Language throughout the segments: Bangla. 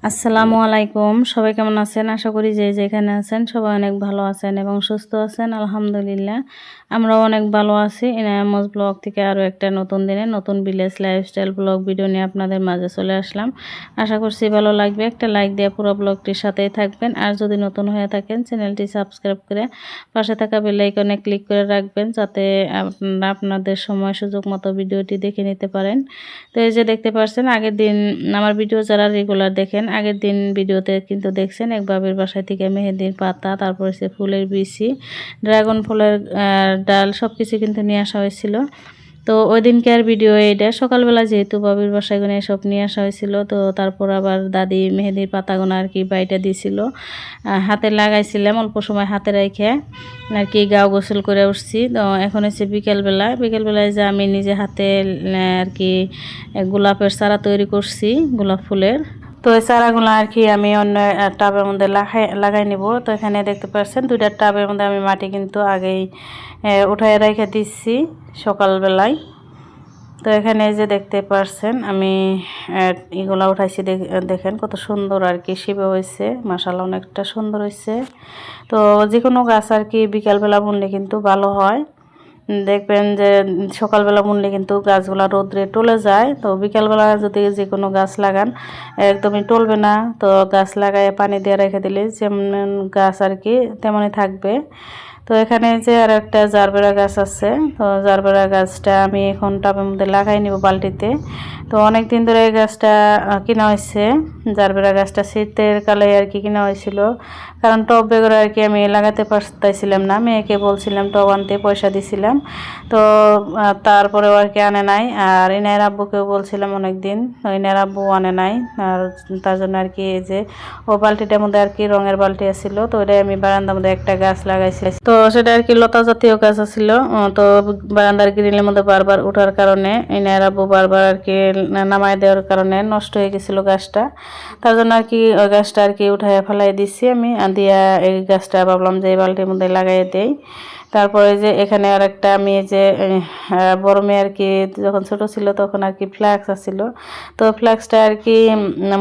আসসালামু আলাইকুম। সবাই কেমন আছেন? আশা করি যে যেখানে আছেন সবাই অনেক ভালো আছেন এবং সুস্থ আছেন। আলহামদুলিল্লাহ আমরাও অনেক ভালো আছি। এনায়ামজ ব্লগ থেকে আরও একটা নতুন দিনে নতুন ভিলেজ লাইফস্টাইল ব্লগ ভিডিও নিয়ে আপনাদের মাঝে চলে আসলাম। আশা করছি ভালো লাগবে। একটা লাইক দিয়ে পুরো ব্লগটির সাথেই থাকবেন। আর যদি নতুন হয়ে থাকেন চ্যানেলটি সাবস্ক্রাইব করে পাশে থাকা বেল আইকনে ক্লিক করে রাখবেন, যাতে আপনারা আপনাদের সময় সুযোগ মতো ভিডিওটি দেখে নিতে পারেন। তো এই যে দেখতে পাচ্ছেন, আগের দিন আমার ভিডিও যারা রেগুলার দেখেন আগের দিন ভিডিওতে কিন্তু দেখছেন এক বাবির বাসায় থেকে মেহেদির পাতা, তারপর সে ফুলের বিচি, ড্রাগন ফলের ডাল সব কিছু কিন্তু নিয়ে আসা হয়েছিল। তো ওই দিনকার ভিডিও এটা সকালবেলা, যেহেতু বাবির বাসায় গুনে সব নিয়ে আসা হয়েছিল। তো তারপর আবার দাদি মেহেদির পাতাগুলো আর কি বাইটা দিছিল, হাতে লাগাইছিলাম অল্প সময় হাতে রেখে আর কি গাও গোসল করে উঠছি। তো এখন হচ্ছে বিকেলবেলায় যে আমি নিজে হাতে আর কি গোলাপের চারা তৈরি করছি, গোলাপ ফুলের। তো এই চারাগুলো আর কি আমি অন্য টাবের মধ্যে লাগাই নিব। তো এখানে দেখতে পাচ্ছেন দুইটা টাবের মধ্যে আমি মাটি কিন্তু আগেই উঠায় রেখে দিচ্ছি সকালবেলায়। তো এখানে যে দেখতে পাচ্ছেন আমি এগুলা উঠাইছি, দেখেন কত সুন্দর আর কি শিবে হয়েছে, মাশাআল্লাহ অনেকটা সুন্দর হয়েছে। তো যে কোনো গাছ আর কি বিকালবেলা বুনলে কিন্তু ভালো হয়। দেখবেন যে সকালবেলা বুনলে কিন্তু গাছগুলা রোদ্রে টলে যায়। তো বিকালবেলা যদি যে কোনো গাছ লাগান একদমই টলবে না। তো গাছ লাগায় পানি দিয়ে রেখে দিলে যেমন গাছ আর কি তেমনই থাকবে। তো এখানে যে আর একটা জারবেরা গাছ আছে, তো জারবেরা গাছটা আমি এখন টবের মধ্যে লাগাই নিব বালতিতে। তো অনেক দিন ধরে এই গাছটা কিনা হয়েছে, জারবেরা গাছটা শীতের কালে আর কি কিনা হয়েছিল, কারণ টব বেগরে আর কি আমি লাগাতে পারতেছিলাম না। মেয়েকে বলছিলাম টব আনতে, পয়সা দিছিলাম। তো তারপরেও আর কি আনে নাই। আর ইনায়ের আব্বুকেও বলছিলাম অনেক দিন, ইনায়ের আব্বু আনে নাই। আর তার জন্য আর কি এই যে ও বালতিটার মধ্যে আর কি রঙের বালতি আছিল, তো ওটাই আমি বারান্দার মধ্যে একটা গাছ লাগাইছি। তো সেটা আর কি লতা জাতীয় গাছ আছিল। তো বারান্দার গ্রিলের মধ্যে বারবার ওঠার কারণে ইনায়ের আব্বু বারবার আর কি নামায় দেওয়ার কারণে নষ্ট হয়ে গেছিল গাছটা। তার জন্য আর কি ওই গাছটা আর কি উঠায় ফেলাই দিচ্ছি আমি, দিয়া এই গাছটা ভাবলাম যে এই বালতির মধ্যে লাগাই দেই। তারপরে যে এখানে আর একটা আমি যে বড় মেয়ে আর কি যখন ছোট ছিল তখন আর কি ফ্ল্যাক্স আছিল, তো ফ্ল্যাক্সটা আর কি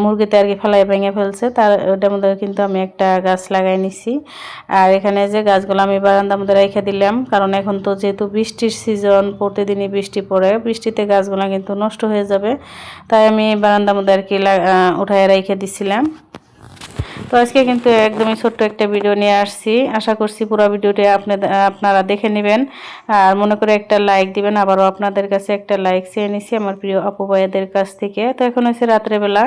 মুরগিতে আর কি ফেলাই ভেঙে ফেলছে, তার ওটার মধ্যে কিন্তু আমি একটা গাছ লাগাই নিছি। আর এখানে যে গাছগুলো আমি বারান্দার মধ্যে রেখে দিলাম, কারণ এখন তো যেহেতু বৃষ্টির সিজন, প্রতিদিনই বৃষ্টি পড়ে, বৃষ্টিতে গাছগুলো কিন্তু নষ্ট হয়ে যাবে। তাই আমি বারান্দার মধ্যে আর কি উঠায় রেখে দিছিলাম। তো আজকে কিন্তু একদমই ছোট্ট একটা ভিডিও নিয়ে আসছি। আশা করছি পুরো ভিডিওটি আপনারা দেখে নেবেন আর মনে করে একটা লাইক দিবেন। আবারও আপনাদের কাছে একটা লাইক চেয়ে নিছি আমার প্রিয় আপু ভাইয়াদের কাছ থেকে। তো এখন হচ্ছে রাত্রেবেলা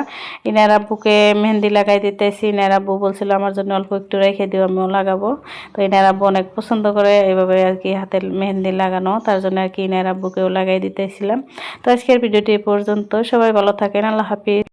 ইনার আব্বুকে মেহেন্দি লাগাই দিতেছি। ইনার আব্বু বলছিল আমার জন্য অল্প একটু রেখে দিও, আমিও লাগাবো। তো ইনার আব্বু অনেক পছন্দ করে এভাবে আর কি হাতে মেহেন্দি লাগানো, তার জন্য আর কি ইনার আব্বুকেও লাগাই দিতেছিলাম। তো আজকের ভিডিওটি পর্যন্ত, সবাই ভালো থাকেন, আল্লাহ হাফিজ।